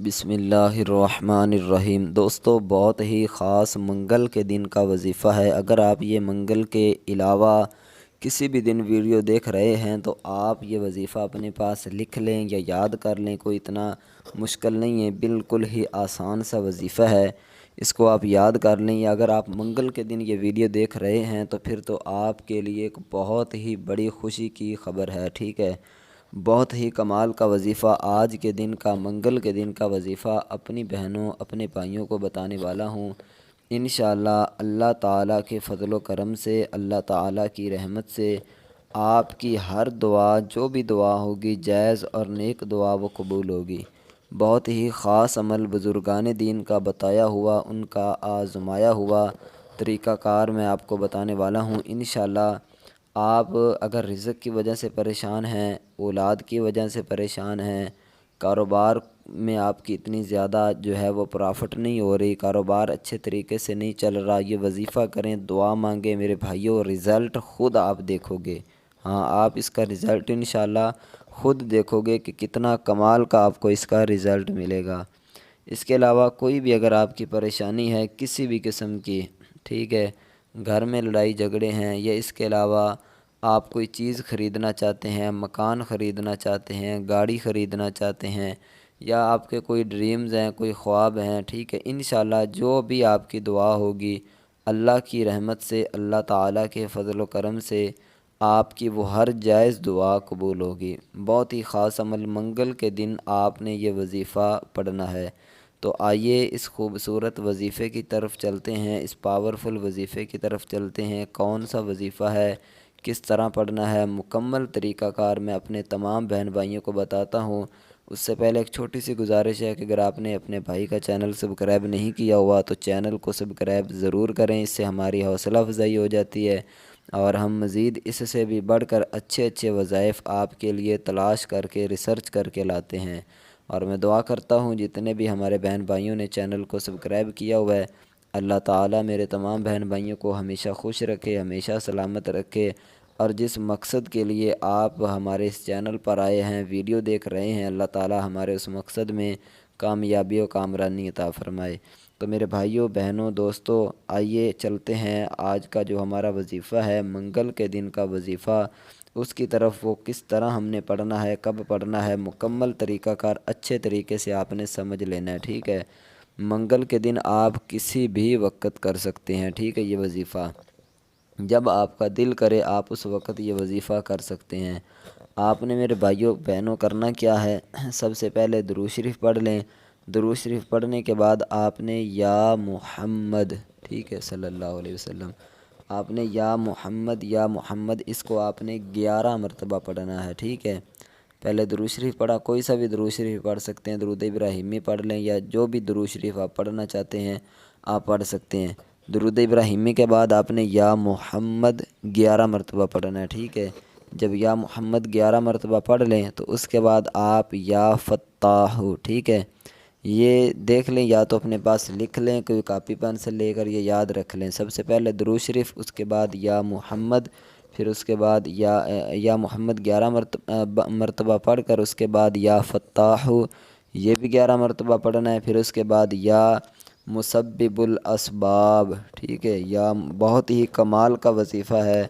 بسم اللہ الرحمن الرحیم۔ دوستو، بہت ہی خاص منگل کے دن کا وظیفہ ہے۔ اگر آپ یہ منگل کے علاوہ کسی بھی دن ویڈیو دیکھ رہے ہیں تو آپ یہ وظیفہ اپنے پاس لکھ لیں یا یاد کر لیں۔ کوئی اتنا مشکل نہیں ہے، بالکل ہی آسان سا وظیفہ ہے۔ اس کو آپ یاد کر لیں، یا اگر آپ منگل کے دن یہ ویڈیو دیکھ رہے ہیں تو پھر تو آپ کے لیے ایک بہت ہی بڑی خوشی کی خبر ہے، ٹھیک ہے۔ بہت ہی کمال کا وظیفہ آج کے دن کا، منگل کے دن کا وظیفہ اپنی بہنوں اپنے بھائیوں کو بتانے والا ہوں۔ انشاءاللہ اللہ تعالیٰ کے فضل و کرم سے، اللہ تعالیٰ کی رحمت سے آپ کی ہر دعا، جو بھی دعا ہوگی، جائز اور نیک دعا، وہ قبول ہوگی۔ بہت ہی خاص عمل بزرگان دین کا بتایا ہوا، ان کا آزمایا ہوا طریقہ کار میں آپ کو بتانے والا ہوں۔ انشاءاللہ آپ اگر رزق کی وجہ سے پریشان ہیں، اولاد کی وجہ سے پریشان ہیں، کاروبار میں آپ کی اتنی زیادہ جو ہے وہ پرافٹ نہیں ہو رہی، کاروبار اچھے طریقے سے نہیں چل رہا، یہ وظیفہ کریں، دعا مانگیں میرے بھائیوں، رزلٹ خود آپ دیکھو گے۔ ہاں، آپ اس کا رزلٹ انشاءاللہ خود دیکھو گے کہ کتنا کمال کا آپ کو اس کا رزلٹ ملے گا۔ اس کے علاوہ کوئی بھی اگر آپ کی پریشانی ہے کسی بھی قسم کی، ٹھیک ہے، گھر میں لڑائی جھگڑے ہیں، یا اس کے علاوہ آپ کوئی چیز خریدنا چاہتے ہیں، مکان خریدنا چاہتے ہیں، گاڑی خریدنا چاہتے ہیں، یا آپ کے کوئی ڈریمز ہیں، کوئی خواب ہیں، ٹھیک ہے، انشاءاللہ جو بھی آپ کی دعا ہوگی، اللہ کی رحمت سے، اللہ تعالیٰ کے فضل و کرم سے آپ کی وہ ہر جائز دعا قبول ہوگی۔ بہت ہی خاص عمل، منگل کے دن آپ نے یہ وظیفہ پڑھنا ہے۔ تو آئیے اس خوبصورت وظیفے کی طرف چلتے ہیں، اس پاورفل وظیفے کی طرف چلتے ہیں۔ کون سا وظیفہ ہے، کس طرح پڑھنا ہے، مکمل طریقہ کار میں اپنے تمام بہن بھائیوں کو بتاتا ہوں۔ اس سے پہلے ایک چھوٹی سی گزارش ہے کہ اگر آپ نے اپنے بھائی کا چینل سبسکرائب نہیں کیا ہوا تو چینل کو سبسکرائب ضرور کریں، اس سے ہماری حوصلہ افزائی ہو جاتی ہے، اور ہم مزید اس سے بھی بڑھ کر اچھے اچھے وظائف آپ کے لیے تلاش کر کے، ریسرچ کر کے لاتے ہیں۔ اور میں دعا کرتا ہوں جتنے بھی ہمارے بہن بھائیوں نے چینل کو سبسکرائب کیا ہوا ہے، اللہ تعالیٰ میرے تمام بہن بھائیوں کو ہمیشہ خوش رکھے، ہمیشہ سلامت رکھے، اور جس مقصد کے لیے آپ ہمارے اس چینل پر آئے ہیں، ویڈیو دیکھ رہے ہیں، اللہ تعالیٰ ہمارے اس مقصد میں کامیابی و کامرانی عطا فرمائے۔ تو میرے بھائیوں، بہنوں، دوستوں، آئیے چلتے ہیں آج کا جو ہمارا وظیفہ ہے، منگل کے دن کا وظیفہ، اس کی طرف۔ وہ کس طرح ہم نے پڑھنا ہے، کب پڑھنا ہے، مکمل طریقہ کار اچھے طریقے سے آپ نے سمجھ لینا ہے، ٹھیک ہے۔ منگل کے دن آپ کسی بھی وقت کر سکتے ہیں، ٹھیک ہے۔ یہ وظیفہ جب آپ کا دل کرے آپ اس وقت یہ وظیفہ کر سکتے ہیں۔ آپ نے میرے بھائیوں بہنوں کرنا کیا ہے، سب سے پہلے درود شریف پڑھ لیں۔ درود شریف پڑھنے کے بعد آپ نے یا محمد، ٹھیک ہے، صلی اللہ علیہ وسلم، آپ نے یا محمد یا محمد، اس کو آپ نے 11 مرتبہ پڑھنا ہے، ٹھیک ہے۔ پہلے درود شریف پڑھا، کوئی سا بھی درود شریف پڑھ سکتے ہیں، درود ابراہیمی پڑھ لیں، یا جو بھی درود شریف آپ پڑھنا چاہتے ہیں آپ پڑھ سکتے ہیں۔ درود ابراہیمی کے بعد آپ نے یا محمد 11 مرتبہ پڑھنا ہے، ٹھیک ہے۔ جب یا محمد 11 مرتبہ پڑھ لیں تو اس کے بعد آپ یا فتاح، ٹھیک ہے، یہ دیکھ لیں، یا تو اپنے پاس لکھ لیں، کوئی کاپی پین سے لے کر یہ یاد رکھ لیں۔ سب سے پہلے درود شریف، اس کے بعد یا محمد، پھر اس کے بعد یا محمد 11 مرتبہ پڑھ کر اس کے بعد یا فتاح، یہ بھی 11 مرتبہ پڑھنا ہے، پھر اس کے بعد یا مسبب الاسباب، ٹھیک ہے۔ یا بہت ہی کمال کا وظیفہ ہے،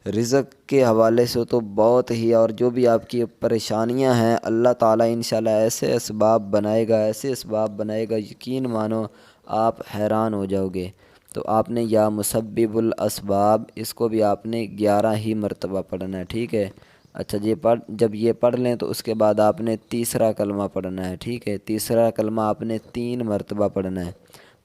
رزق کے حوالے سے تو بہت ہی، اور جو بھی آپ کی پریشانیاں ہیں اللہ تعالیٰ انشاءاللہ ایسے اسباب بنائے گا، ایسے اسباب بنائے گا، یقین مانو آپ حیران ہو جاؤ گے۔ تو آپ نے یا مسبب الاسباب، اس کو بھی آپ نے 11 ہی مرتبہ پڑھنا ہے، ٹھیک ہے۔ اچھا، جب یہ پڑھ لیں تو اس کے بعد آپ نے تیسرا کلمہ پڑھنا ہے، ٹھیک ہے۔ تیسرا کلمہ آپ نے 3 مرتبہ پڑھنا ہے۔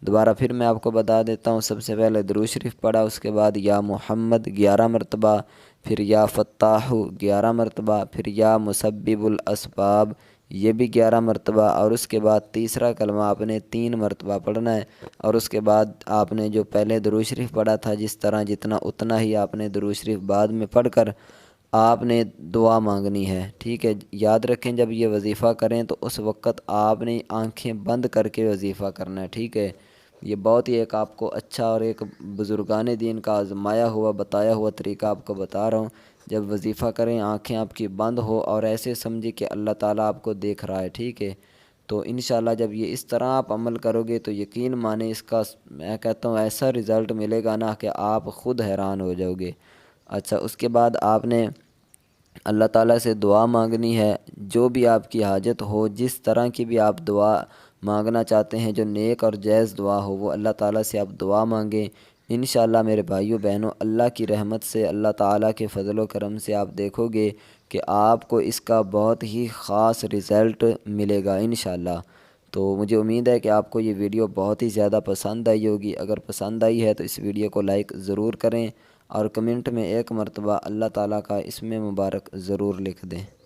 دوبارہ پھر میں آپ کو بتا دیتا ہوں، سب سے پہلے درود شریف پڑھا، اس کے بعد یا محمد 11 مرتبہ، پھر یا فتاح 11 مرتبہ، پھر یا مسبب الاسباب یہ بھی 11 مرتبہ، اور اس کے بعد تیسرا کلمہ آپ نے 3 مرتبہ پڑھنا ہے۔ اور اس کے بعد آپ نے جو پہلے درود شریف پڑھا تھا جس طرح جتنا، اتنا ہی آپ نے درود شریف بعد میں پڑھ کر آپ نے دعا مانگنی ہے، ٹھیک ہے۔ یاد رکھیں جب یہ وظیفہ کریں تو اس وقت آپ نے آنکھیں بند کر کے وظیفہ کرنا ہے، ٹھیک ہے۔ یہ بہت ہی ایک آپ کو اچھا اور ایک بزرگان دین کا آزمایا ہوا بتایا ہوا طریقہ آپ کو بتا رہا ہوں۔ جب وظیفہ کریں آنکھیں آپ کی بند ہو، اور ایسے سمجھے کہ اللہ تعالیٰ آپ کو دیکھ رہا ہے، ٹھیک ہے۔ تو انشاءاللہ جب یہ اس طرح آپ عمل کرو گے تو یقین مانیں اس کا میں کہتا ہوں ایسا رزلٹ ملے گا نا کہ آپ خود حیران ہو جاؤ گے۔ اچھا، اس کے بعد آپ نے اللہ تعالیٰ سے دعا مانگنی ہے، جو بھی آپ کی حاجت ہو، جس طرح کی بھی آپ دعا مانگنا چاہتے ہیں، جو نیک اور جائز دعا ہو، وہ اللہ تعالیٰ سے آپ دعا مانگیں۔ انشاءاللہ میرے بھائیو بہنوں، اللہ کی رحمت سے، اللہ تعالیٰ کے فضل و کرم سے آپ دیکھو گے کہ آپ کو اس کا بہت ہی خاص رزلٹ ملے گا انشاءاللہ۔ تو مجھے امید ہے کہ آپ کو یہ ویڈیو بہت ہی زیادہ پسند آئی ہوگی۔ اگر پسند آئی ہے تو اس ویڈیو کو لائک ضرور کریں اور کمنٹ میں ایک مرتبہ اللہ تعالیٰ کا اسم مبارک ضرور لکھ دیں۔